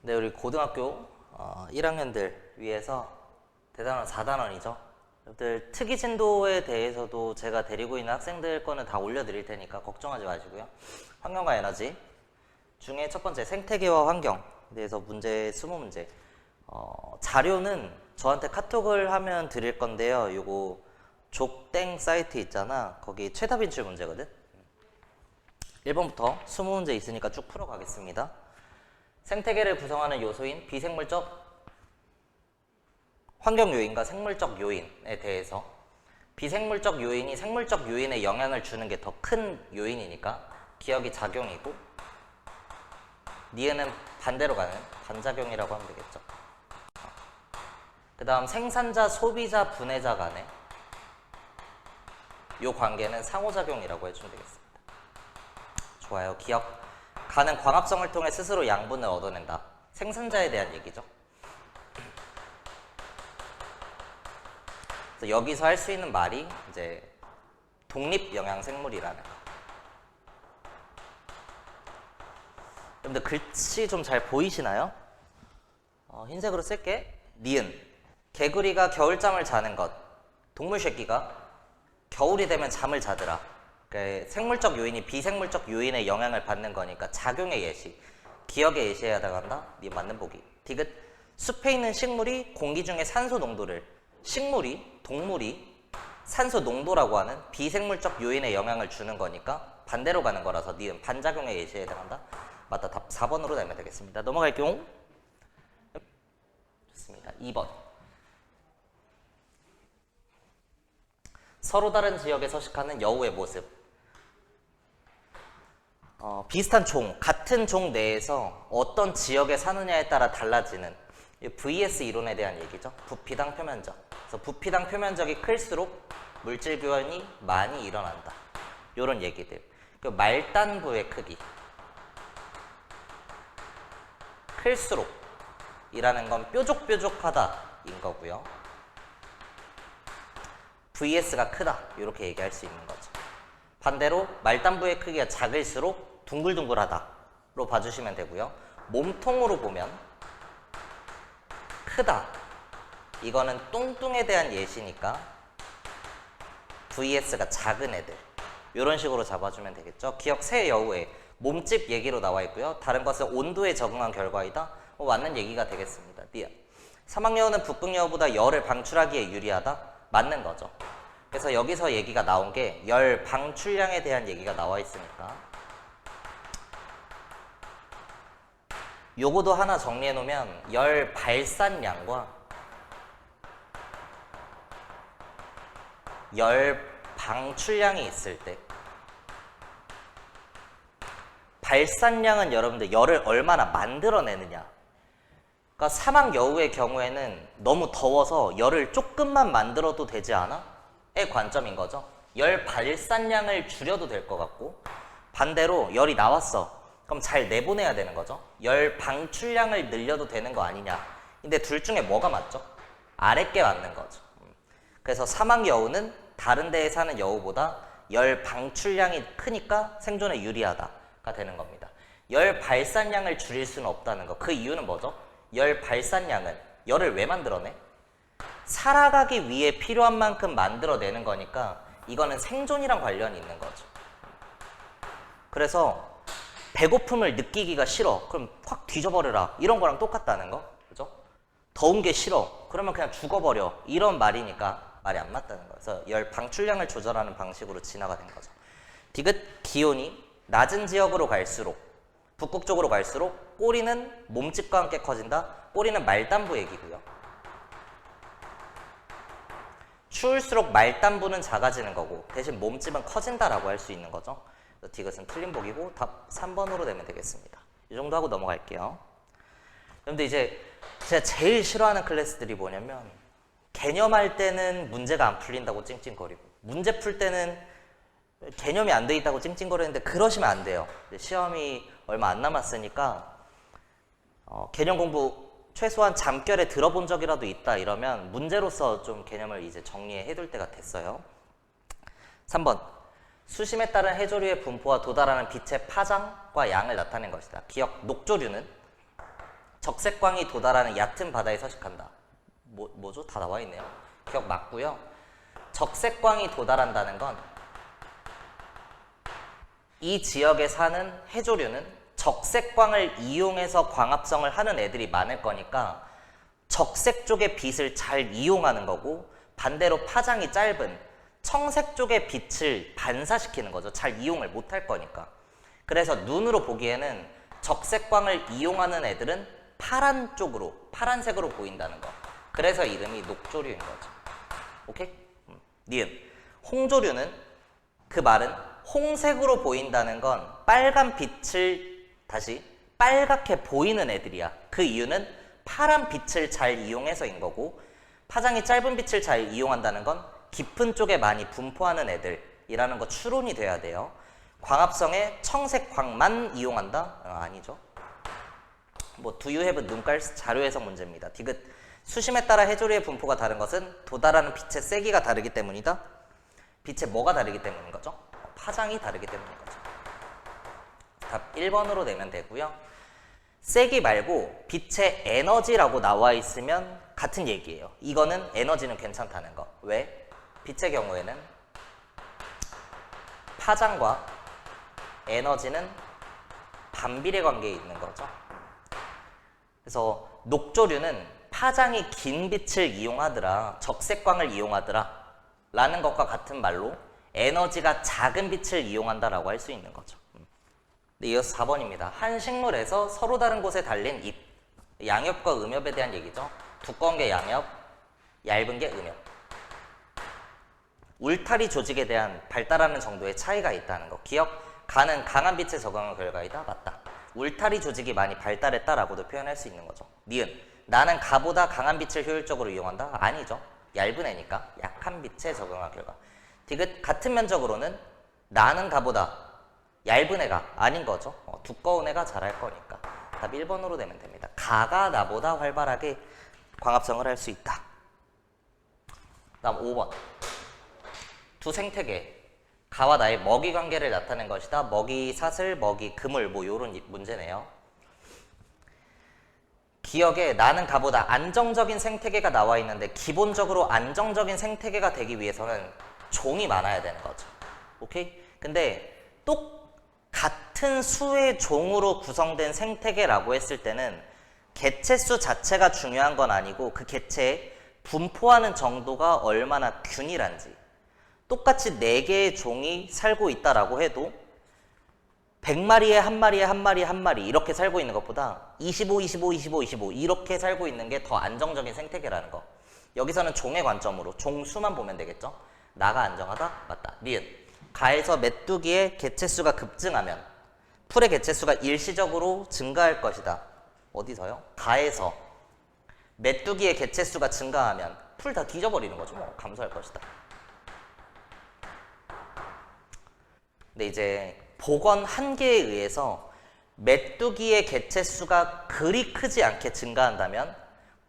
네, 우리 고등학교 1학년들 위해서 대단한 4단원이죠. 여러분들 특이 진도에 대해서도 제가 데리고 있는 학생들 거는 다 올려드릴 테니까 걱정하지 마시고요. 환경과 에너지 중에 첫 번째 생태계와 환경에 대해서 문제 20문제. 자료는 저한테 카톡을 하면 드릴 건데요. 요거 족땡 사이트 있잖아. 거기 최다 빈출 문제거든. 1번부터 20문제 있으니까 쭉 풀어가겠습니다. 생태계를 구성하는 요소인 비생물적 환경 요인과 생물적 요인에 대해서, 비생물적 요인이 생물적 요인에 영향을 주는 게 더 큰 요인이니까 기억이 작용이고, 니은은 반대로 가는 반작용이라고 하면 되겠죠. 그 다음 생산자, 소비자, 분해자 간의 요 관계는 상호작용이라고 해주면 되겠습니다. 좋아요. 기억. 가는 광합성을 통해 스스로 양분을 얻어낸다. 생산자에 대한 얘기죠. 그래서 여기서 할 수 있는 말이 이제 독립영양생물이라는 거. 여러분들 글씨 좀 잘 보이시나요? 흰색으로 쓸게. 니은. 개구리가 겨울잠을 자는 것. 동물 새끼가 겨울이 되면 잠을 자더라. 그러니까 생물적 요인이 비생물적 요인에 영향을 받는 거니까 작용의 예시, 기억의 예시해야 나간다. 니 맞는 보기. 디귿. 숲에 있는 식물이 공기 중에 산소 농도를, 식물이, 동물이 산소 농도라고 하는 비생물적 요인에 영향을 주는 거니까 반대로 가는 거라서 니은 반작용의 예시에 해당한다. 맞다. 답 4번으로 내면 되겠습니다. 넘어갈게요. 좋습니다. 2번. 서로 다른 지역에 서식하는 여우의 모습. 비슷한 종, 같은 종 내에서 어떤 지역에 사느냐에 따라 달라지는 VS 이론에 대한 얘기죠. 부피당 표면적. 그래서 부피당 표면적이 클수록 물질 교환이 많이 일어난다. 요런 얘기들. 그 말단부의 크기. 클수록 이라는 건 뾰족뾰족하다인 거고요. VS가 크다. 이렇게 얘기할 수 있는 거죠. 반대로 말단부의 크기가 작을수록 둥글둥글하다로 봐주시면 되고요. 몸통으로 보면 크다. 이거는 뚱뚱에 대한 예시니까 VS가 작은 애들. 이런 식으로 잡아주면 되겠죠. 기억 새 여우의 몸집 얘기로 나와 있고요. 다른 것은 온도에 적응한 결과이다. 맞는 얘기가 되겠습니다. 사막여우는 북극여우보다 열을 방출하기에 유리하다. 맞는 거죠. 그래서 여기서 얘기가 나온 게 열 방출량에 대한 얘기가 나와 있으니까 요거도 하나 정리해 놓으면 열 발산량과 열 방출량이 있을 때, 발산량은 여러분들 열을 얼마나 만들어내느냐. 그러니까 사막 여우의 경우에는 너무 더워서 열을 조금만 만들어도 되지 않아? 의 관점인 거죠. 열 발산량을 줄여도 될 것 같고, 반대로 열이 나왔어. 그럼 잘 내보내야 되는 거죠. 열 방출량을 늘려도 되는 거 아니냐. 근데 둘 중에 뭐가 맞죠? 아랫게 맞는 거죠. 그래서 사막 여우는 다른 데에 사는 여우보다 열 방출량이 크니까 생존에 유리하다가 되는 겁니다. 열 발산량을 줄일 수는 없다는 거. 그 이유는 뭐죠? 열 발산량은 열을 왜 만들어내? 살아가기 위해 필요한 만큼 만들어내는 거니까 이거는 생존이랑 관련이 있는 거죠. 그래서 배고픔을 느끼기가 싫어. 그럼 확 뒤져버려라. 이런 거랑 똑같다는 거. 그죠? 더운 게 싫어. 그러면 그냥 죽어버려. 이런 말이니까 말이 안 맞다는 거예요. 그래서 열 방출량을 조절하는 방식으로 진화가 된 거죠. 디귿. 기온이 낮은 지역으로 갈수록, 북극 쪽으로 갈수록 꼬리는 몸집과 함께 커진다. 꼬리는 말단부 얘기고요. 추울수록 말단부는 작아지는 거고 대신 몸집은 커진다라고 할 수 있는 거죠. 디귿은 틀린 보기고 답 3번으로 되면 되겠습니다. 이 정도 하고 넘어갈게요. 그런데 이제 제가 제일 싫어하는 클래스들이 뭐냐면 개념할 때는 문제가 안 풀린다고 찡찡거리고 문제 풀 때는 개념이 안 돼 있다고 찡찡거리는데 그러시면 안 돼요. 시험이 얼마 안 남았으니까 개념 공부 최소한 잠결에 들어본 적이라도 있다 이러면 문제로서 좀 개념을 이제 정리해 둘 때가 됐어요. 3번. 수심에 따른 해조류의 분포와 도달하는 빛의 파장과 양을 나타낸 것이다. 기억. 녹조류는 적색광이 도달하는 얕은 바다에 서식한다. 뭐죠? 다 나와 있네요. 기억 맞고요. 적색광이 도달한다는 건 이 지역에 사는 해조류는 적색광을 이용해서 광합성을 하는 애들이 많을 거니까 적색 쪽의 빛을 잘 이용하는 거고, 반대로 파장이 짧은 청색 쪽의 빛을 반사시키는 거죠. 잘 이용을 못할 거니까. 그래서 눈으로 보기에는 적색광을 이용하는 애들은 파란색으로 보인다는 거. 그래서 이름이 녹조류인 거죠. 오케이? 니은. 홍조류는, 그 말은 홍색으로 보인다는 건 빨간 빛을 다시 빨갛게 보이는 애들이야. 그 이유는 파란 빛을 잘 이용해서인 거고, 파장이 짧은 빛을 잘 이용한다는 건 깊은 쪽에 많이 분포하는 애들이라는 거 추론이 돼야 돼요. 광합성에 청색광만 이용한다? 아니죠. Do you have 눈깔 자료 해석 문제입니다. 디귿. 수심에 따라 해조류의 분포가 다른 것은 도달하는 빛의 세기가 다르기 때문이다. 빛의 뭐가 다르기 때문인 거죠? 파장이 다르기 때문인 거죠. 답 1번으로 내면 되고요. 세기 말고 빛의 에너지라고 나와 있으면 같은 얘기예요. 이거는 에너지는 괜찮다는 거. 왜? 빛의 경우에는 파장과 에너지는 반비례 관계에 있는 거죠. 그래서 녹조류는 파장이 긴 빛을 이용하더라, 적색광을 이용하더라 라는 것과 같은 말로 에너지가 작은 빛을 이용한다라고 할 수 있는 거죠. 네, 이어서 4번입니다. 한 식물에서 서로 다른 곳에 달린 잎. 양엽과 음엽에 대한 얘기죠. 두꺼운 게 양엽, 얇은 게 음엽. 울타리 조직에 대한 발달하는 정도의 차이가 있다는 거. 기억, 가는 강한 빛에 적응한 결과이다. 맞다. 울타리 조직이 많이 발달했다라고도 표현할 수 있는 거죠. 니은, 나는 가보다 강한 빛을 효율적으로 이용한다. 아니죠. 얇은 애니까 약한 빛에 적응한 결과. 디귿, 같은 면적으로는 나는 가보다 얇은 애가 아닌 거죠. 두꺼운 애가 잘할 거니까. 답 1번으로 되면 됩니다. 가가 나보다 활발하게 광합성을 할 수 있다. 다음 5번. 두 생태계. 가와 나의 먹이 관계를 나타낸 것이다. 먹이 사슬, 먹이 그물, 요런 문제네요. 기억에 나는 가보다 안정적인 생태계가 나와 있는데, 기본적으로 안정적인 생태계가 되기 위해서는 종이 많아야 되는 거죠. 오케이? 근데 같은 수의 종으로 구성된 생태계라고 했을 때는 개체수 자체가 중요한 건 아니고 그 개체에 분포하는 정도가 얼마나 균일한지. 똑같이 4개의 종이 살고 있다라고 해도 100마리에 한 마리 이렇게 살고 있는 것보다 25 이렇게 살고 있는 게 더 안정적인 생태계라는 거. 여기서는 종의 관점으로 종수만 보면 되겠죠. 나가 안정하다? 맞다. 니은. 가에서 메뚜기의 개체수가 급증하면 풀의 개체수가 일시적으로 증가할 것이다. 어디서요? 가에서 메뚜기의 개체수가 증가하면 풀 다 뒤져버리는 거죠. 감소할 것이다. 근데 이제 복원 한계에 의해서 메뚜기의 개체수가 그리 크지 않게 증가한다면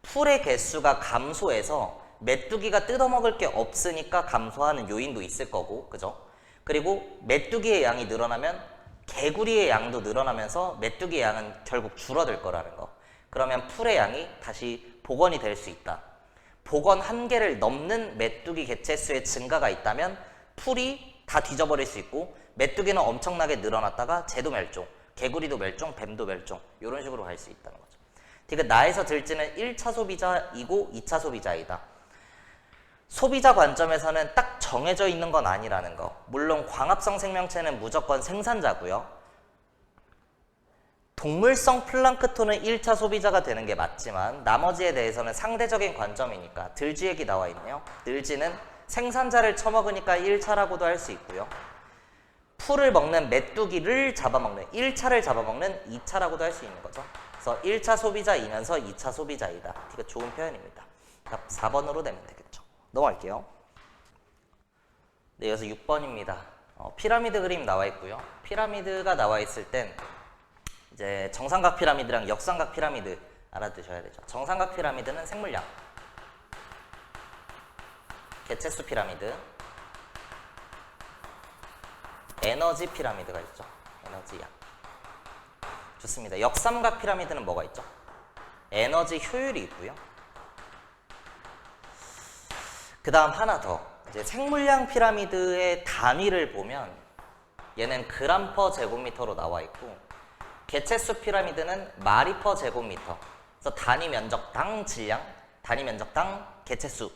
풀의 개수가 감소해서 메뚜기가 뜯어먹을 게 없으니까 감소하는 요인도 있을 거고, 그죠? 그리고 메뚜기의 양이 늘어나면 개구리의 양도 늘어나면서 메뚜기의 양은 결국 줄어들 거라는 거. 그러면 풀의 양이 다시 복원이 될 수 있다. 복원 한계를 넘는 메뚜기 개체수의 증가가 있다면 풀이 다 뒤져버릴 수 있고, 메뚜기는 엄청나게 늘어났다가 쟤도 멸종, 개구리도 멸종, 뱀도 멸종, 이런 식으로 갈 수 있다는 거죠. 디귿, 나에서 들지는 1차 소비자이고 2차 소비자이다. 소비자 관점에서는 딱 정해져 있는 건 아니라는 거. 물론 광합성 생명체는 무조건 생산자고요. 동물성 플랑크톤은 1차 소비자가 되는 게 맞지만 나머지에 대해서는 상대적인 관점이니까. 들쥐 얘기 나와 있네요. 들쥐는 생산자를 처먹으니까 1차라고도 할 수 있고요. 풀을 먹는 메뚜기를 잡아먹는 1차를 잡아먹는 2차라고도 할 수 있는 거죠. 그래서 1차 소비자이면서 2차 소비자이다. 이거 좋은 표현입니다. 답 4번으로 되면 되겠죠. 넘어갈게요. 네, 이어서 6번입니다. 피라미드 그림 나와 있고요. 피라미드가 나와 있을 땐 이제 정삼각 피라미드랑 역삼각 피라미드 알아두셔야 되죠. 정삼각 피라미드는 생물량, 개체수 피라미드, 에너지 피라미드가 있죠. 에너지 양. 좋습니다. 역삼각 피라미드는 뭐가 있죠? 에너지 효율이 있고요. 그 다음 하나 더. 이제 생물량 피라미드의 단위를 보면 얘는 그램 퍼 제곱미터로 나와 있고 개체수 피라미드는 마리 퍼 제곱미터. 그래서 단위 면적당 질량, 단위 면적당 개체수로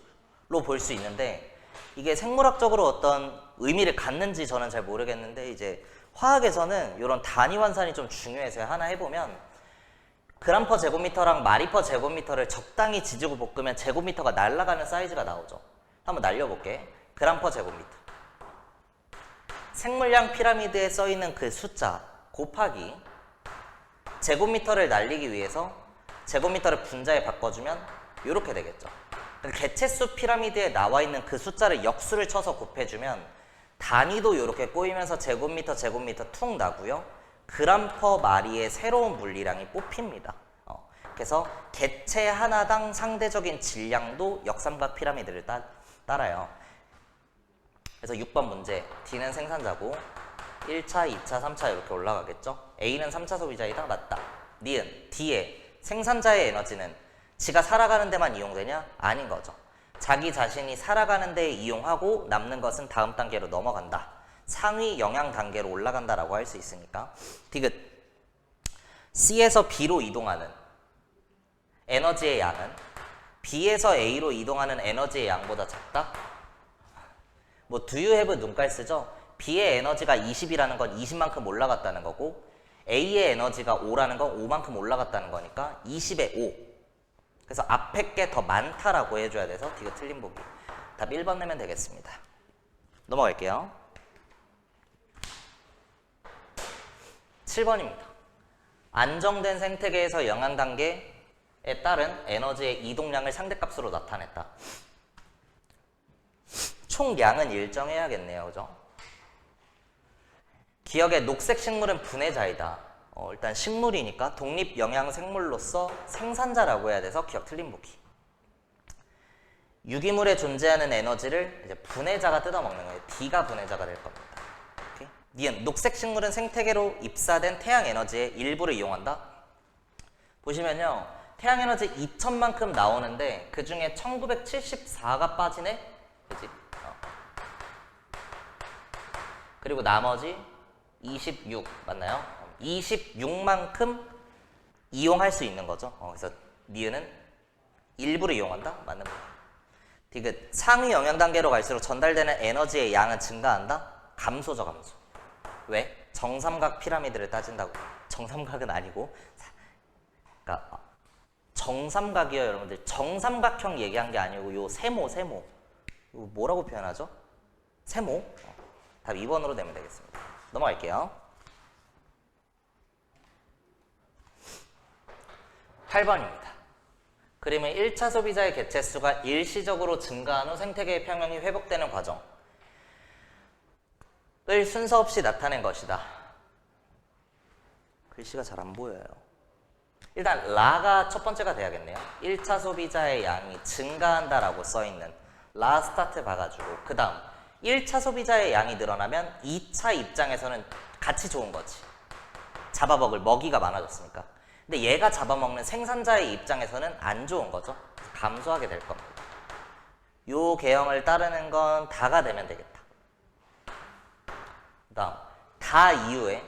볼 수 있는데 이게 생물학적으로 어떤 의미를 갖는지 저는 잘 모르겠는데 이제 화학에서는 이런 단위 환산이 좀 중요해서 하나 해보면 그램 퍼 제곱미터랑 마리 퍼 제곱미터를 적당히 지지고 볶으면 제곱미터가 날아가는 사이즈가 나오죠. 한번 날려볼게. 그램 퍼 제곱미터. 생물량 피라미드에 써있는 그 숫자 곱하기 제곱미터를 날리기 위해서 제곱미터를 분자에 바꿔주면 이렇게 되겠죠. 개체수 피라미드에 나와 있는 그 숫자를 역수를 쳐서 곱해주면 단위도 이렇게 꼬이면서 제곱미터 툭 나고요. 그램 퍼 마리의 새로운 물리량이 뽑힙니다. 그래서 개체 하나당 상대적인 질량도 역삼각 피라미드를 따라요. 그래서 6번 문제 D는 생산자고 1차, 2차, 3차 이렇게 올라가겠죠. A는 3차 소비자이다. 맞다. 니은 D의 생산자의 에너지는 지가 살아가는 데만 이용되냐? 아닌 거죠. 자기 자신이 살아가는 데 이용하고 남는 것은 다음 단계로 넘어간다. 상위 영양 단계로 올라간다라고 할 수 있으니까. 디귿 C에서 B로 이동하는 에너지의 양은 B에서 A로 이동하는 에너지의 양보다 작다? 뭐 do you have 눈깔 쓰죠? B의 에너지가 20이라는 건 20만큼 올라갔다는 거고 A의 에너지가 5라는 건 5만큼 올라갔다는 거니까 20에 5. 그래서 앞에 게 더 많다라고 해줘야 돼서 디귿 틀린 보기. 답 1번 내면 되겠습니다. 넘어갈게요. 7번입니다. 안정된 생태계에서 영양 단계에 따른 에너지의 이동량을 상대값으로 나타냈다. 총량은 일정해야겠네요. 그죠? 기억에 녹색 식물은 분해자이다. 일단 식물이니까 독립영양생물로서 생산자라고 해야 돼서 기억 틀린 보기. 유기물에 존재하는 에너지를 이제 분해자가 뜯어먹는 거예요. D가 분해자가 될 겁니다. 오케이? 니은 녹색 식물은 생태계로 입사된 태양 에너지의 일부를 이용한다. 보시면요. 태양 에너지 2000만큼 나오는데 그 중에 1974가 빠지네? 그치? 그리고 나머지 26 맞나요? 26만큼 이용할 수 있는 거죠. 그래서 니은은 일부를 이용한다? 맞는 거예요. 디귿 상위 영양 단계로 갈수록 전달되는 에너지의 양은 증가한다? 감소죠, 감소. 왜? 정삼각 피라미드를 따진다고. 정삼각은 아니고 그러니까 정삼각이요, 여러분들. 정삼각형 얘기한 게 아니고 요 세모. 이거 뭐라고 표현하죠? 세모? 답 2번으로 내면 되겠습니다. 넘어갈게요. 8번입니다. 그림은 1차 소비자의 개체수가 일시적으로 증가한 후 생태계의 평형이 회복되는 과정을 순서 없이 나타낸 것이다. 글씨가 잘 안 보여요. 일단 라가 첫 번째가 돼야겠네요. 1차 소비자의 양이 증가한다라고 써있는 라 스타트 봐가지고 그 다음 1차 소비자의 양이 늘어나면 2차 입장에서는 같이 좋은 거지. 잡아먹을 먹이가 많아졌으니까. 근데 얘가 잡아먹는 생산자의 입장에서는 안 좋은 거죠. 감소하게 될 겁니다. 요 개형을 따르는 건 다가 되면 되겠다. 그 다음 다 이후에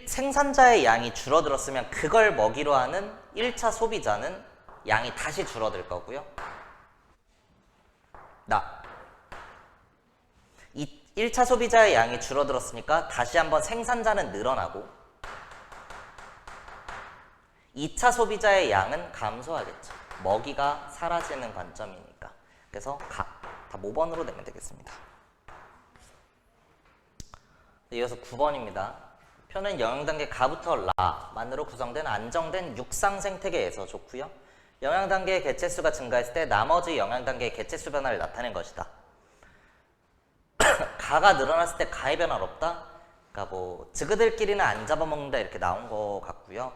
생산자의 양이 줄어들었으면 그걸 먹이로 하는 1차 소비자는 양이 다시 줄어들 거고요. 1차 소비자의 양이 줄어들었으니까 다시 한번 생산자는 늘어나고 2차 소비자의 양은 감소하겠죠. 먹이가 사라지는 관점이니까. 그래서 답 5번으로 내면 되겠습니다. 이어서 9번입니다. 표는 영양단계 가부터 라만으로 구성된 안정된 육상 생태계에서 좋고요. 영양단계의 개체수가 증가했을 때 나머지 영양단계의 개체수 변화를 나타낸 것이다. 가가 늘어났을 때 가의 변화는 없다? 그러니까 뭐 즈그들끼리는 안 잡아먹는다 이렇게 나온 것 같고요.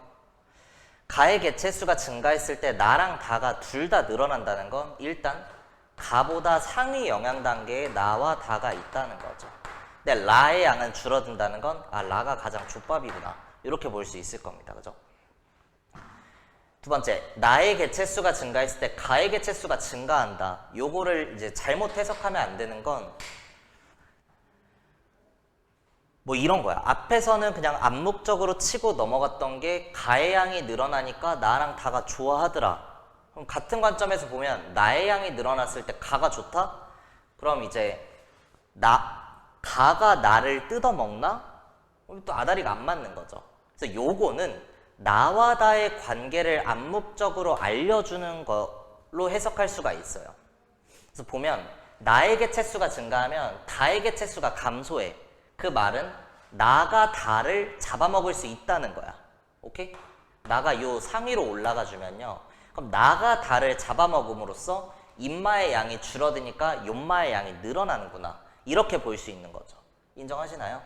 가의 개체수가 증가했을 때 나랑 다가 둘 다 늘어난다는 건 일단 가보다 상위 영양 단계에 나와 다가 있다는 거죠. 근데 라의 양은 줄어든다는 건 라가 가장 족밥이구나 이렇게 볼 수 있을 겁니다. 그죠? 두 번째, 나의 개체수가 증가했을 때 가의 개체수가 증가한다. 요거를 이제 잘못 해석하면 안 되는 건 뭐 이런 거야. 앞에서는 그냥 암묵적으로 치고 넘어갔던 게 가의 양이 늘어나니까 나랑 다가 좋아하더라. 그럼 같은 관점에서 보면 나의 양이 늘어났을 때 가가 좋다? 그럼 이제 가가 나를 뜯어먹나? 그럼 또 아다리가 안 맞는 거죠. 그래서 요거는 나와 나의 관계를 암묵적으로 알려주는 걸로 해석할 수가 있어요. 그래서 보면 나의 개체수가 증가하면 다의 개체수가 감소해. 그 말은 나가 다를 잡아먹을 수 있다는 거야. 오케이? 나가 요 상위로 올라가 주면요. 그럼 나가 다를 잡아먹음으로써 인마의 양이 줄어드니까 욤마의 양이 늘어나는구나. 이렇게 볼 수 있는 거죠. 인정하시나요?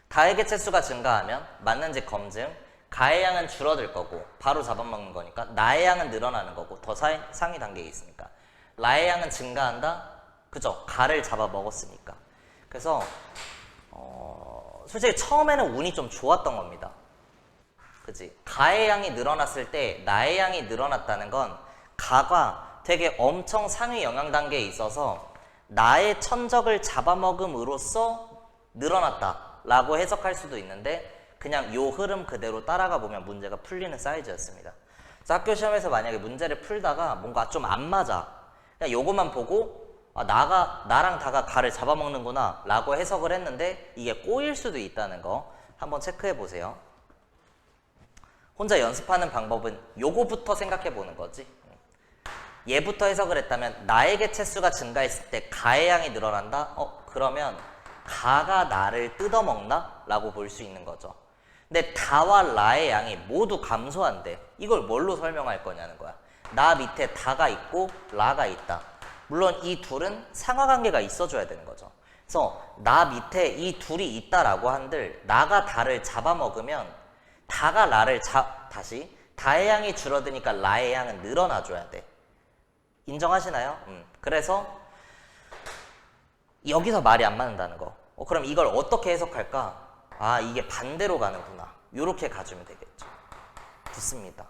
다의 개체수가 증가하면 맞는지 검증, 가의 양은 줄어들 거고 바로 잡아먹는 거니까 나의 양은 늘어나는 거고 더 상위 단계에 있으니까 나의 양은 증가한다? 그죠? 가를 잡아먹었으니까. 그래서 솔직히 처음에는 운이 좀 좋았던 겁니다. 그치? 가의 양이 늘어났을 때 나의 양이 늘어났다는 건 가가 되게 엄청 상위 영향 단계에 있어서 나의 천적을 잡아먹음으로써 늘어났다 라고 해석할 수도 있는데 그냥 요 흐름 그대로 따라가 보면 문제가 풀리는 사이즈였습니다. 그래서 학교 시험에서 만약에 문제를 풀다가 뭔가 좀 안 맞아. 그냥 요것만 보고 나랑 다가 가를 잡아먹는구나 라고 해석을 했는데 이게 꼬일 수도 있다는 거 한번 체크해 보세요. 혼자 연습하는 방법은 요거부터 생각해 보는 거지. 얘부터 해석을 했다면 나의 개체수가 증가했을 때 가의 양이 늘어난다? 그러면 가가 나를 뜯어먹나? 라고 볼 수 있는 거죠. 근데 다와 라의 양이 모두 감소한대. 이걸 뭘로 설명할 거냐는 거야. 나 밑에 다가 있고 라가 있다. 물론 이 둘은 상하관계가 있어줘야 되는 거죠. 그래서 나 밑에 이 둘이 있다라고 한들 나가 다를 잡아먹으면 다가 라를 다시 다의 양이 줄어드니까 라의 양은 늘어나줘야 돼. 인정하시나요? 그래서 여기서 말이 안 맞는다는 거. 그럼 이걸 어떻게 해석할까? 이게 반대로 가는구나. 이렇게 가주면 되겠죠. 좋습니다.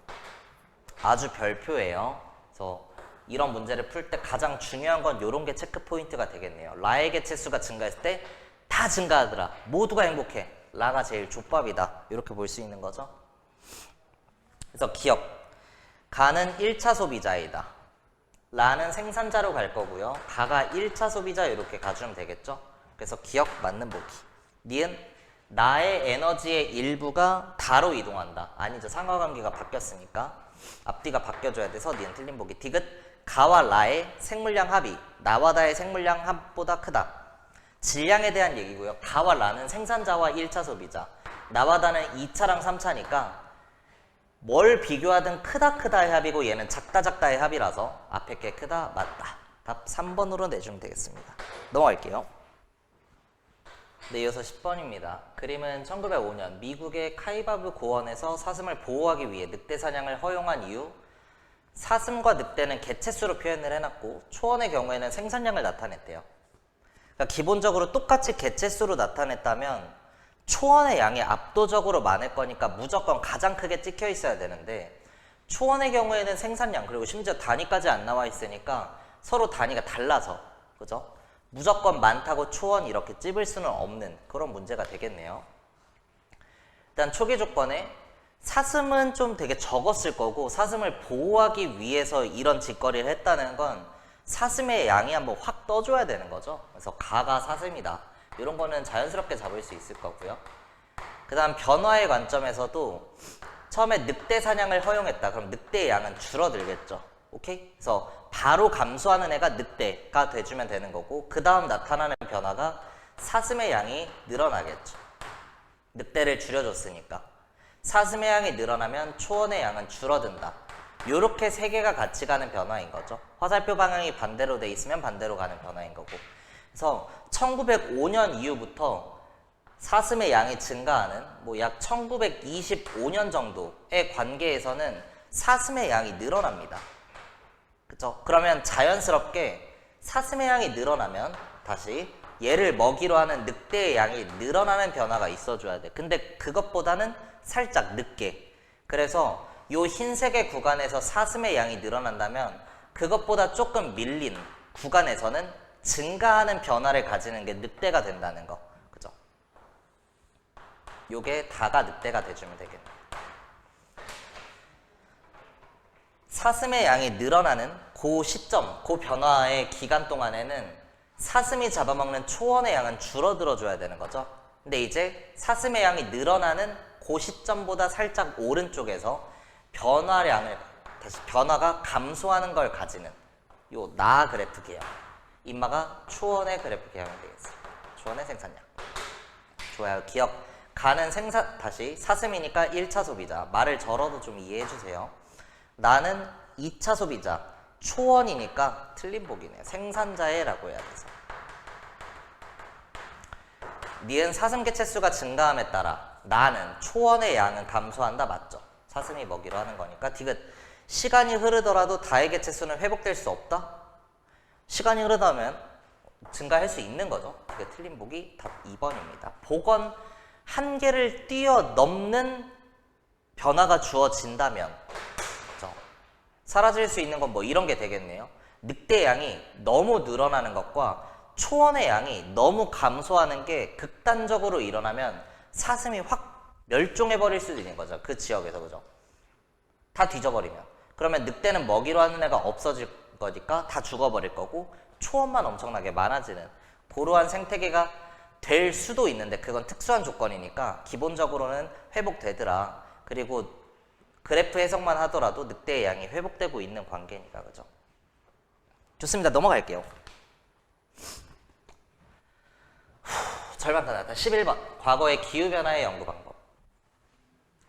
아주 별표예요. 그래서 이런 문제를 풀 때 가장 중요한 건 이런 게 체크 포인트가 되겠네요. 라의 개체수가 증가했을 때 다 증가하더라. 모두가 행복해. 라가 제일 족밥이다. 이렇게 볼 수 있는 거죠. 그래서 기억. 가는 1차 소비자이다. 라는 생산자로 갈 거고요. 가가 1차 소비자 이렇게 가주면 되겠죠. 그래서 기억 맞는 보기. 니은 나의 에너지의 일부가 다로 이동한다. 아니죠. 상하관계가 바뀌었으니까 앞뒤가 바뀌어줘야 돼서 니은 틀린 보기. 디귿 가와 라의 생물량 합이 나와 다의 생물량 합보다 크다. 질량에 대한 얘기고요. 가와 라는 생산자와 1차 소비자, 나와 다는 2차랑 3차니까 뭘 비교하든 크다의 합이고 얘는 작다의 합이라서 앞에 게 크다 맞다. 답 3번으로 내주면 되겠습니다. 넘어갈게요. 네, 이어서 10번입니다. 그림은 1905년 미국의 카이바브 고원에서 사슴을 보호하기 위해 늑대 사냥을 허용한 이후 사슴과 늑대는 개체수로 표현을 해놨고 초원의 경우에는 생산량을 나타냈대요. 그러니까 기본적으로 똑같이 개체수로 나타냈다면 초원의 양이 압도적으로 많을 거니까 무조건 가장 크게 찍혀 있어야 되는데 초원의 경우에는 생산량 그리고 심지어 단위까지 안 나와 있으니까 서로 단위가 달라서 그죠? 무조건 많다고 초원 이렇게 찝을 수는 없는 그런 문제가 되겠네요. 일단 초기 조건에 사슴은 좀 되게 적었을 거고 사슴을 보호하기 위해서 이런 짓거리를 했다는 건 사슴의 양이 한번 확 떠줘야 되는 거죠. 그래서 가가 사슴이다. 이런 거는 자연스럽게 잡을 수 있을 거고요. 그 다음 변화의 관점에서도 처음에 늑대 사냥을 허용했다. 그럼 늑대의 양은 줄어들겠죠. 오케이? 그래서 바로 감소하는 애가 늑대가 돼주면 되는 거고 그 다음 나타나는 변화가 사슴의 양이 늘어나겠죠. 늑대를 줄여줬으니까. 사슴의 양이 늘어나면 초원의 양은 줄어든다. 요렇게 세 개가 같이 가는 변화인 거죠. 화살표 방향이 반대로 돼 있으면 반대로 가는 변화인 거고. 그래서 1905년 이후부터 사슴의 양이 증가하는 뭐 약 1925년 정도의 관계에서는 사슴의 양이 늘어납니다. 그쵸? 그러면 자연스럽게 사슴의 양이 늘어나면 다시 얘를 먹이로 하는 늑대의 양이 늘어나는 변화가 있어줘야 돼. 근데 그것보다는 살짝 늦게. 그래서 요 흰색의 구간에서 사슴의 양이 늘어난다면 그것보다 조금 밀린 구간에서는 증가하는 변화를 가지는 게 늑대가 된다는 거. 그죠? 요게 다가 늑대가 돼주면 되겠네. 사슴의 양이 늘어나는 그 시점, 그 변화의 기간 동안에는 사슴이 잡아먹는 초원의 양은 줄어들어 줘야 되는 거죠. 근데 이제 사슴의 양이 늘어나는 그 시점보다 살짝 오른쪽에서 변화가 감소하는 걸 가지는 요 나 그래프 개형. 인마가 초원의 그래프 개형이 되겠어요. 초원의 생산량. 좋아요. 기억. 가는 다시 사슴이니까 1차 소비자. 말을 절어도 좀 이해해 주세요. 나는 2차 소비자. 초원이니까 틀린 복이네요. 생산자의라고 해야 돼서. 니은 사슴 개체수가 증가함에 따라 나는 초원의 양은 감소한다. 맞죠? 사슴이 먹이로 하는 거니까. 디귿. 시간이 흐르더라도 다의 개체수는 회복될 수 없다? 시간이 흐르다면 증가할 수 있는 거죠. 그게 틀린 복이 답 2번입니다. 복원 한계를 뛰어넘는 변화가 주어진다면 그렇죠? 사라질 수 있는 건 뭐 이런 게 되겠네요. 늑대의 양이 너무 늘어나는 것과 초원의 양이 너무 감소하는 게 극단적으로 일어나면 사슴이 확 멸종해버릴 수도 있는 거죠. 그 지역에서. 그죠? 다 뒤져버리면. 그러면 늑대는 먹이로 하는 애가 없어질 거니까 다 죽어버릴 거고 초원만 엄청나게 많아지는 그러한 생태계가 될 수도 있는데 그건 특수한 조건이니까 기본적으로는 회복되더라. 그리고 그래프 해석만 하더라도 늑대의 양이 회복되고 있는 관계니까. 그죠? 좋습니다. 넘어갈게요. 절반 다 나왔다. 11번. 과거의 기후변화의 연구 방법.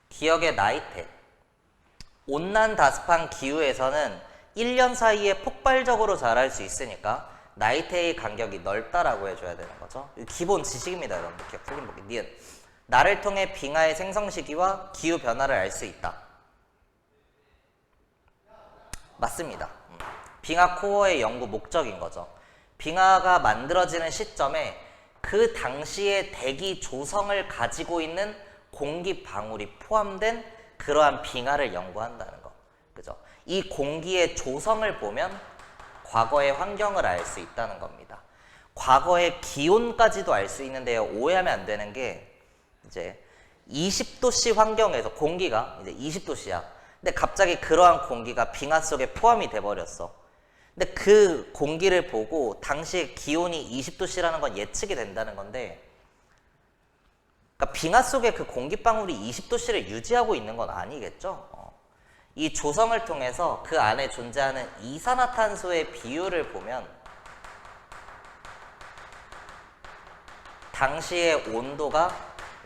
기억의 나이테. 온난다습한 기후에서는 1년 사이에 폭발적으로 자랄 수 있으니까 나이테의 간격이 넓다라고 해줘야 되는 거죠. 기본 지식입니다, 여러분들. 기억 틀린 보기. 니은. 나를 통해 빙하의 생성 시기와 기후 변화를 알 수 있다. 맞습니다. 빙하 코어의 연구 목적인 거죠. 빙하가 만들어지는 시점에 그 당시의 대기 조성을 가지고 있는 공기 방울이 포함된 그러한 빙하를 연구한다는 거. 그죠? 이 공기의 조성을 보면 과거의 환경을 알 수 있다는 겁니다. 과거의 기온까지도 알 수 있는데요. 오해하면 안 되는 게 이제 20도씨 환경에서 공기가 이제 20도씨야. 근데 갑자기 그러한 공기가 빙하 속에 포함이 돼 버렸어. 근데 그 공기를 보고 당시 기온이 20도씨라는 건 예측이 된다는 건데 그러니까 빙하 속에 그 공기방울이 20도씨를 유지하고 있는 건 아니겠죠? 이 조성을 통해서 그 안에 존재하는 이산화탄소의 비율을 보면 당시의 온도가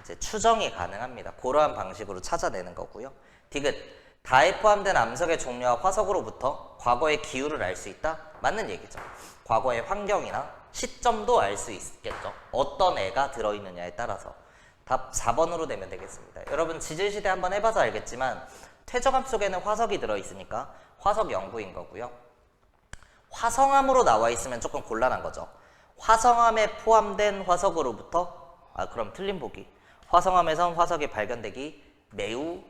이제 추정이 가능합니다. 그러한 방식으로 찾아내는 거고요. 디귿. 다에 포함된 암석의 종류와 화석으로부터 과거의 기후를 알 수 있다? 맞는 얘기죠. 과거의 환경이나 시점도 알 수 있겠죠. 어떤 애가 들어있느냐에 따라서. 답 4번으로 되면 되겠습니다. 여러분 지질시대 한번 해봐서 알겠지만 퇴적암 속에는 화석이 들어있으니까 화석 연구인 거고요. 화성암으로 나와 있으면 조금 곤란한 거죠. 화성암에 포함된 화석으로부터 그럼 틀린 보기. 화성암에선 화석이 발견되기 매우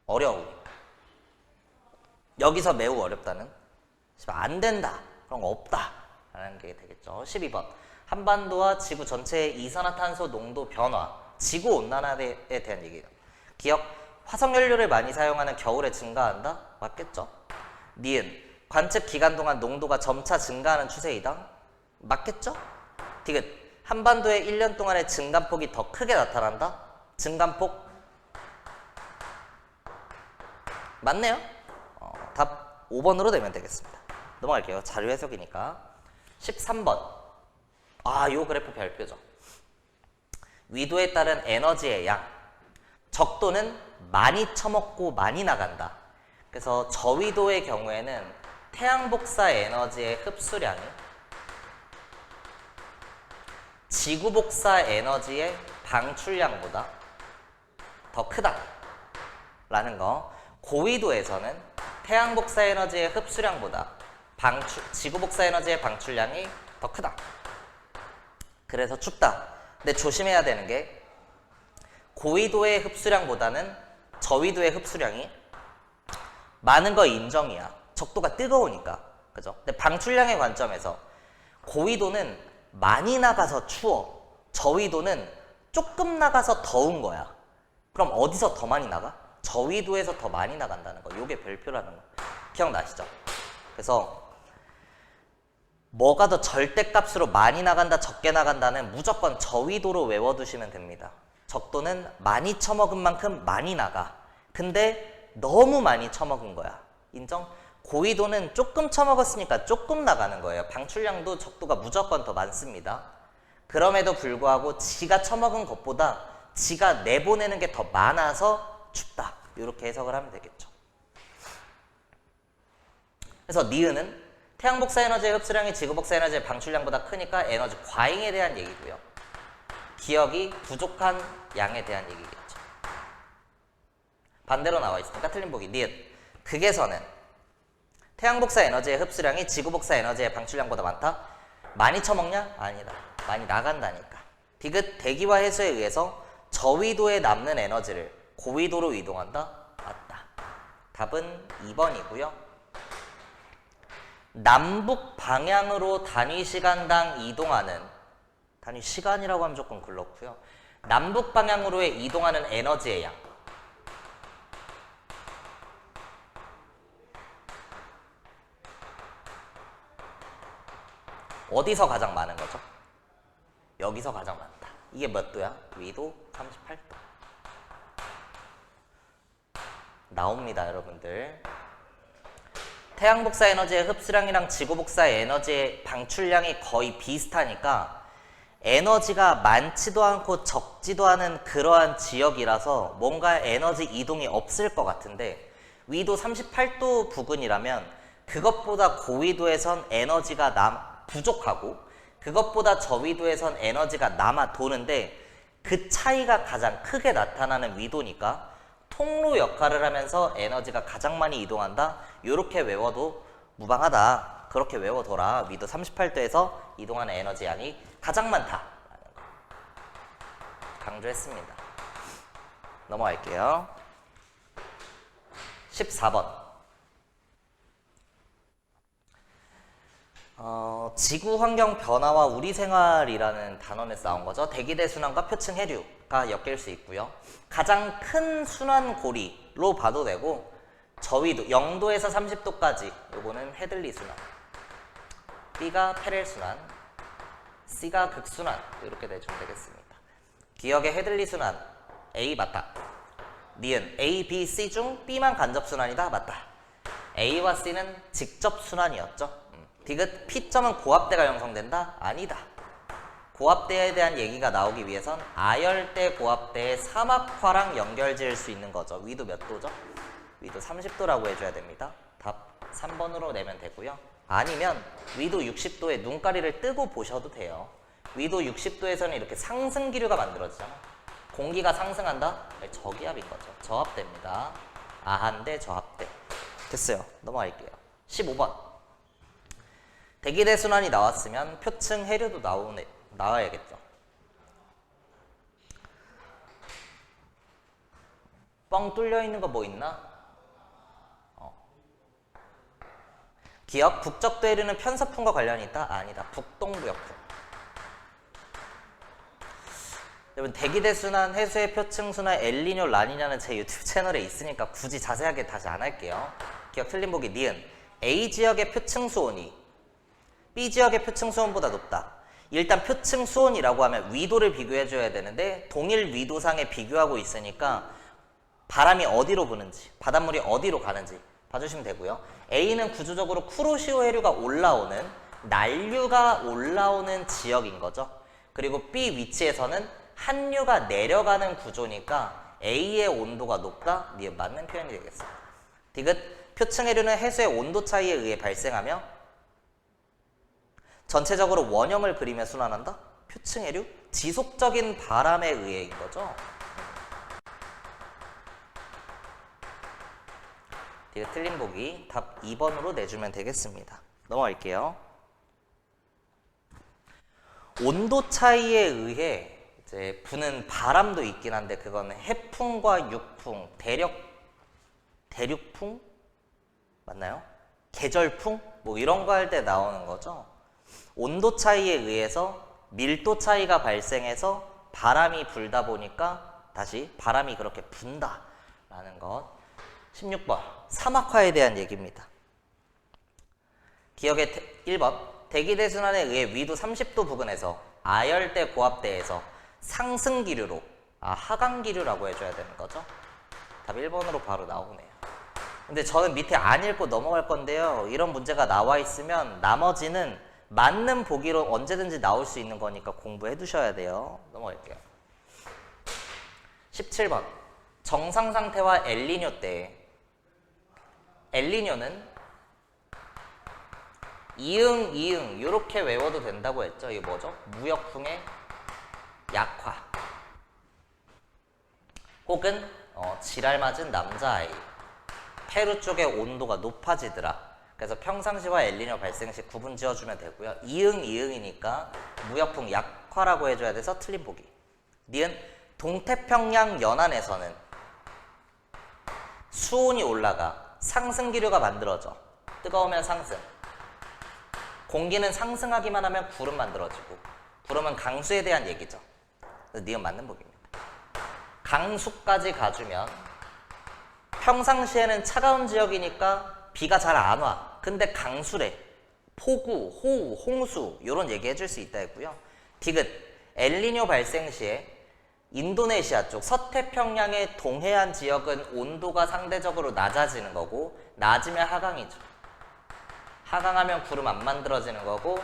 어려우니까. 여기서 매우 어렵다는 안 된다. 그런 거 없다. 라는 게 되겠죠. 12번. 한반도와 지구 전체의 이산화탄소 농도 변화, 지구온난화에 대한 얘기예요. 기억, 화석연료를 많이 사용하는 겨울에 증가한다? 맞겠죠? 니은, 관측 기간 동안 농도가 점차 증가하는 추세이다? 맞겠죠? 디귿, 한반도의 1년 동안의 증감폭이 더 크게 나타난다? 증감폭? 맞네요? 답 5번으로 되면 되겠습니다. 넘어갈게요. 자료 해석이니까. 13번. 요 그래프 별표죠. 위도에 따른 에너지의 양. 적도는 많이 처먹고 많이 나간다. 그래서 저위도의 경우에는 태양 복사 에너지의 흡수량이 지구 복사 에너지의 방출량보다 더 크다. 라는 거. 고위도에서는 태양 복사 에너지의 흡수량보다 지구 복사 에너지의 방출량이 더 크다. 그래서 춥다. 근데 조심해야 되는 게 고위도의 흡수량보다는 저위도의 흡수량이 많은 거 인정이야. 적도가 뜨거우니까. 그죠? 근데 방출량의 관점에서 고위도는 많이 나가서 추워. 저위도는 조금 나가서 더운 거야. 그럼 어디서 더 많이 나가? 저위도에서 더 많이 나간다는 거. 요게 별표라는 거. 기억나시죠? 그래서 뭐가 더 절대값으로 많이 나간다, 적게 나간다는 무조건 저위도로 외워두시면 됩니다. 적도는 많이 처먹은 만큼 많이 나가. 근데 너무 많이 처먹은 거야. 인정? 고위도는 조금 처먹었으니까 조금 나가는 거예요. 방출량도 적도가 무조건 더 많습니다. 그럼에도 불구하고 지가 처먹은 것보다 지가 내보내는 게 더 많아서 춥다. 이렇게 해석을 하면 되겠죠. 그래서 니은은 태양 복사 에너지의 흡수량이 지구 복사 에너지의 방출량보다 크니까 에너지 과잉에 대한 얘기고요. 기억이 부족한 양에 대한 얘기겠죠. 반대로 나와 있으니까 틀린 보기. 니은. 극에서는 태양 복사 에너지의 흡수량이 지구 복사 에너지의 방출량보다 많다? 많이 처먹냐? 아니다. 많이 나간다니까. 디귿. 대기와 해수에 의해서 저위도에 남는 에너지를 고위도로 이동한다? 맞다. 답은 2번이고요. 남북 방향으로 단위 시간당 이동하는, 단위 시간이라고 하면 조금 그렇고요. 남북 방향으로의 이동하는 에너지의 양. 어디서 가장 많은 거죠? 여기서 가장 많다. 이게 몇 도야? 위도 38도. 나옵니다, 여러분들. 태양 복사 에너지의 흡수량이랑 지구 복사 에너지의 방출량이 거의 비슷하니까 에너지가 많지도 않고 적지도 않은 그러한 지역이라서 뭔가 에너지 이동이 없을 것 같은데, 위도 38도 부근이라면 그것보다 고위도에선 에너지가 부족하고 그것보다 저위도에선 에너지가 남아 도는데, 그 차이가 가장 크게 나타나는 위도니까 통로 역할을 하면서 에너지가 가장 많이 이동한다. 이렇게 외워도 무방하다. 그렇게 외워둬라. 위도 38도에서 이동하는 에너지 양이 가장 많다. 강조했습니다. 넘어갈게요. 14번. 지구 환경 변화와 우리 생활이라는 단원에서 나온 거죠. 대기대순환과 표층 해류가 엮일 수 있고요. 가장 큰 순환고리로 봐도 되고, 저위도 0도에서 30도까지 요거는 헤들리 순환, B가 페렐 순환, C가 극순환, 이렇게 내주면 되겠습니다. 기억의 헤들리 순환 A 맞다. 니은 A, B, C 중 B만 간접 순환이다. 맞다. A와 C는 직접 순환이었죠. 디귿. P점은 고압대가 형성된다? 아니다. 고압대에 대한 얘기가 나오기 위해선 아열대 고압대의 사막화랑 연결 지을 수 있는 거죠. 위도 몇 도죠? 위도 30도라고 해줘야 됩니다. 답 3번으로 내면 되고요. 아니면 위도 60도에 눈가리를 뜨고 보셔도 돼요. 위도 60도에서는 이렇게 상승 기류가 만들어지잖아. 공기가 상승한다? 저기압인 거죠. 저압대입니다. 아한대, 저압대. 됐어요. 넘어갈게요. 15번. 대기대순환이 나왔으면 표층 해류도 나와야겠죠. 뻥 뚫려 있는 거 뭐 있나? 기억. 북적도 해류는 편서풍과 관련이 있다? 아니다. 북동부 역풍. 여러분, 대기대순환, 해수의 표층순환, 엘니뇨, 라니냐는 제 유튜브 채널에 있으니까 굳이 자세하게 다시 안 할게요. 기억 틀린 보기. 니은. A 지역의 표층 수온이 B 지역의 표층 수온보다 높다. 일단 표층 수온이라고 하면 위도를 비교해줘야 되는데, 동일 위도상에 비교하고 있으니까 바람이 어디로 부는지, 바닷물이 어디로 가는지 봐주시면 되고요. A는 구조적으로 쿠로시오 해류가 올라오는, 난류가 올라오는 지역인 거죠. 그리고 B 위치에서는 한류가 내려가는 구조니까 A의 온도가 높다. 니은 맞는 표현이 되겠습니다. 디귿. 표층 해류는 해수의 온도 차이에 의해 발생하며 전체적으로 원형을 그리며 순환한다? 표층 해류? 지속적인 바람에 의해인 거죠. 디귿 틀린 보기. 답 2번으로 내주면 되겠습니다. 넘어갈게요. 온도 차이에 의해 이제 부는 바람도 있긴 한데, 그거는 해풍과 육풍, 대륙풍? 맞나요? 계절풍? 뭐 이런 거 할 때 나오는 거죠. 온도 차이에 의해서 밀도 차이가 발생해서 바람이 불다 보니까 다시 바람이 그렇게 분다 라는 것. 16번 사막화에 대한 얘기입니다. 기억의 1번 대기대순환에 의해 위도 30도 부근에서 아열대 고압대에서 상승기류로 하강기류라고 해줘야 되는 거죠. 답 1번으로 바로 나오네요. 근데 저는 밑에 안 읽고 넘어갈 건데요. 이런 문제가 나와 있으면 나머지는 맞는 보기로 언제든지 나올 수 있는 거니까 공부해 두셔야 돼요. 넘어갈게요. 17번 정상 상태와 엘니뇨 때 엘니뇨는 이응 이렇게 외워도 된다고 했죠. 이게 뭐죠? 무역풍의 약화 혹은 지랄 맞은 남자아이 페루 쪽의 온도가 높아지더라. 그래서 평상시와 엘니뇨 발생 시 구분 지어주면 되고요. 이응이니까 무역풍 약화라고 해줘야 돼서 틀린 보기. 니은 동태평양 연안에서는 수온이 올라가 상승기류가 만들어져. 뜨거우면 상승. 공기는 상승하기만 하면 구름 만들어지고 구름은 강수에 대한 얘기죠. 그래서 니은 맞는 보기입니다. 강수까지 가주면 평상시에는 차가운 지역이니까 비가 잘 안 와. 근데 강수래. 폭우, 호우, 홍수 이런 얘기 해줄 수 있다 했고요. 디귿 엘니뇨 발생 시에 인도네시아 쪽 서태평양의 동해안 지역은 온도가 상대적으로 낮아지는 거고 낮으면 하강이죠. 하강하면 구름 안 만들어지는 거고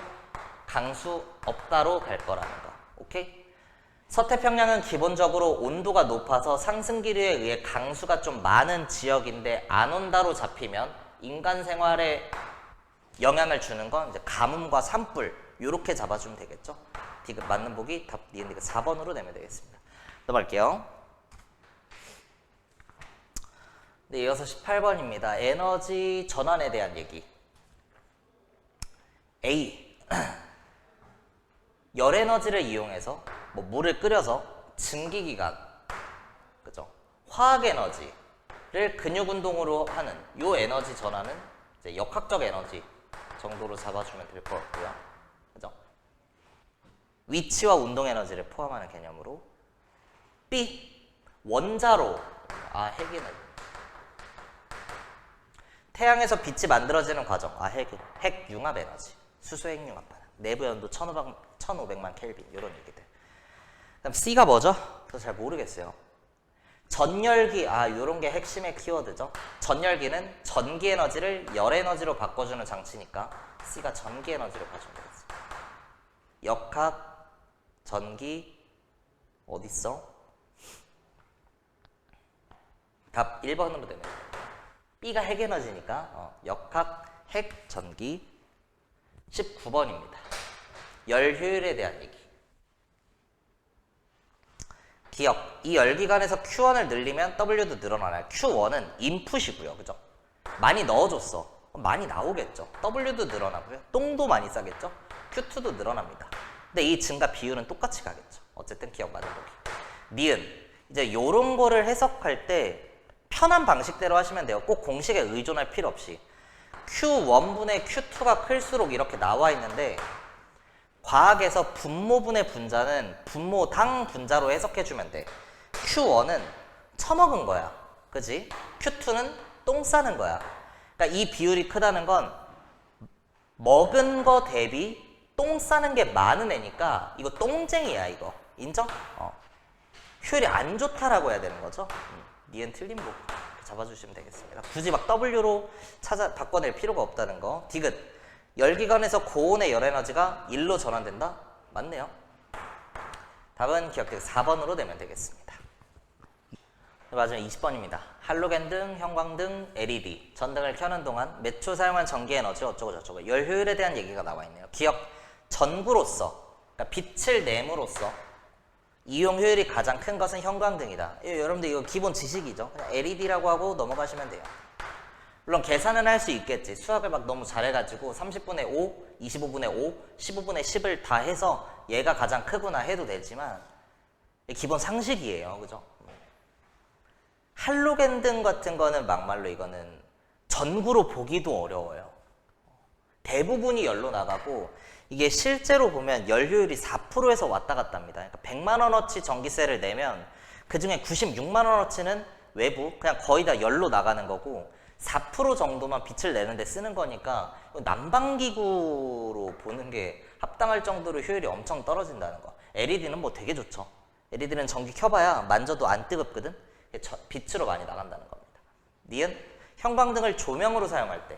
강수 없다로 갈 거라는 거. 오케이? 서태평양은 기본적으로 온도가 높아서 상승기류에 의해 강수가 좀 많은 지역인데 안 온다로 잡히면 인간 생활에 영향을 주는 건 이제 가뭄과 산불 요렇게 잡아주면 되겠죠. 디귿 맞는 보기 답 니은 디귿 4번으로 내면 되겠습니다. 넘어갈게요. 네, 이어서 18번입니다. 에너지 전환에 대한 얘기. A. 열에너지를 이용해서 물을 끓여서 증기기관, 그죠? 화학에너지를 근육운동으로 하는 요 에너지 전환은 이제 역학적 에너지 정도로 잡아주면 될 것 같고요. 그죠? 위치와 운동에너지를 포함하는 개념으로. B. 원자로, 핵에너지. 태양에서 빛이 만들어지는 과정, 핵융합에너지. 수소핵융합 반응. 내부 연도 1500만 켈빈 이런 얘기들. 그다음 C가 뭐죠? 저 잘 모르겠어요. 전열기, 요런 게 핵심의 키워드죠. 전열기는 전기 에너지를 열 에너지로 바꿔주는 장치니까 C가 전기 에너지로 가주면 되겠습니다. 역학, 전기, 어딨어? 답 1번으로 되네요. B가 핵 에너지니까 역학, 핵, 전기. 19번입니다. 열 효율에 대한 얘기. 기억. 이 열기관에서 Q1을 늘리면 W도 늘어나나요? Q1은 인풋이고요. 그죠? 많이 넣어줬어. 많이 나오겠죠. W도 늘어나고요. 똥도 많이 싸겠죠? Q2도 늘어납니다. 근데 이 증가 비율은 똑같이 가겠죠. 어쨌든 기억 맞은 거기. 니은. 이제 요런 거를 해석할 때 편한 방식대로 하시면 돼요. 꼭 공식에 의존할 필요 없이. Q1분의 Q2가 클수록 이렇게 나와 있는데 과학에서 분모분의 분자는 분모당 분자로 해석해주면 돼. Q1은 처먹은 거야. 그지? Q2는 똥 싸는 거야. 그러니까 이 비율이 크다는 건 먹은 거 대비 똥 싸는 게 많은 애니까 이거 똥쟁이야 이거. 인정? 효율이 안 좋다라고 해야 되는 거죠. 니은 틀린 부분 잡아주시면 되겠습니다. 굳이 막 W로 바꿔낼 필요가 없다는 거. 디귿. 열기관에서 고온의 열에너지가 1로 전환된다? 맞네요. 답은 기억해 4번으로 내면 되겠습니다. 마지막 20번입니다. 할로겐등, 형광등, LED, 전등을 켜는 동안 몇 초 사용한 전기에너지 어쩌고저쩌고 열 효율에 대한 얘기가 나와 있네요. 기억. 전구로서, 그러니까 빛을 내므로써 이용 효율이 가장 큰 것은 형광등이다. 여러분들 이거 기본 지식이죠. 그냥 LED라고 하고 넘어가시면 돼요. 물론 계산은 할 수 있겠지. 수학을 막 너무 잘해가지고 30분의 5, 25분의 5, 15분의 10을 다 해서 얘가 가장 크구나 해도 되지만 기본 상식이에요. 그죠? 할로겐등 같은 거는 막말로 이거는 전구로 보기도 어려워요. 대부분이 열로 나가고 이게 실제로 보면 열효율이 4%에서 왔다 갔다 합니다. 그러니까 100만 원어치 전기세를 내면 그중에 96만 원어치는 외부 그냥 거의 다 열로 나가는 거고 4% 정도만 빛을 내는데 쓰는 거니까 난방기구로 보는 게 합당할 정도로 효율이 엄청 떨어진다는 거. LED는 뭐 되게 좋죠. LED는 전기 켜봐야 만져도 안 뜨겁거든. 빛으로 많이 나간다는 겁니다. 니은 형광등을 조명으로 사용할 때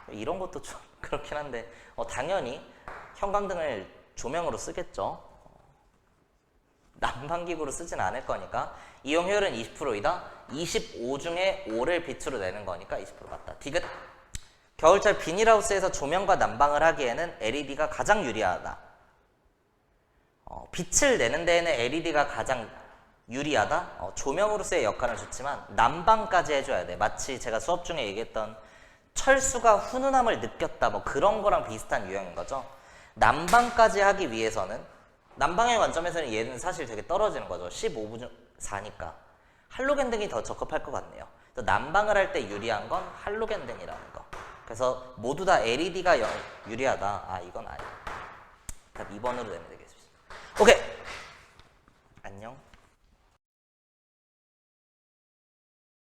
이런 것도 좀 그렇긴 한데 당연히 형광등을 조명으로 쓰겠죠. 난방기구로 쓰진 않을 거니까 이용 효율은 20%이다. 25 중에 5를 빛으로 내는 거니까 20% 맞다. 디귿. 겨울철 비닐하우스에서 조명과 난방을 하기에는 LED가 가장 유리하다. 빛을 내는 데에는 LED가 가장 유리하다. 조명으로서의 역할은 좋지만 난방까지 해줘야 돼. 마치 제가 수업 중에 얘기했던 철수가 훈훈함을 느꼈다 뭐 그런 거랑 비슷한 유형인 거죠. 난방까지 하기 위해서는 난방의 관점에서는 얘는 사실 되게 떨어지는 거죠. 15분 4니까 할로겐 등이 더 적합할 것 같네요. 난방을 할 때 유리한 건 할로겐 등이라는 거. 그래서 모두 다 LED가 유리하다. 이건 아니야. 답 2번으로 내면 되겠습니다. 오케이. 안녕.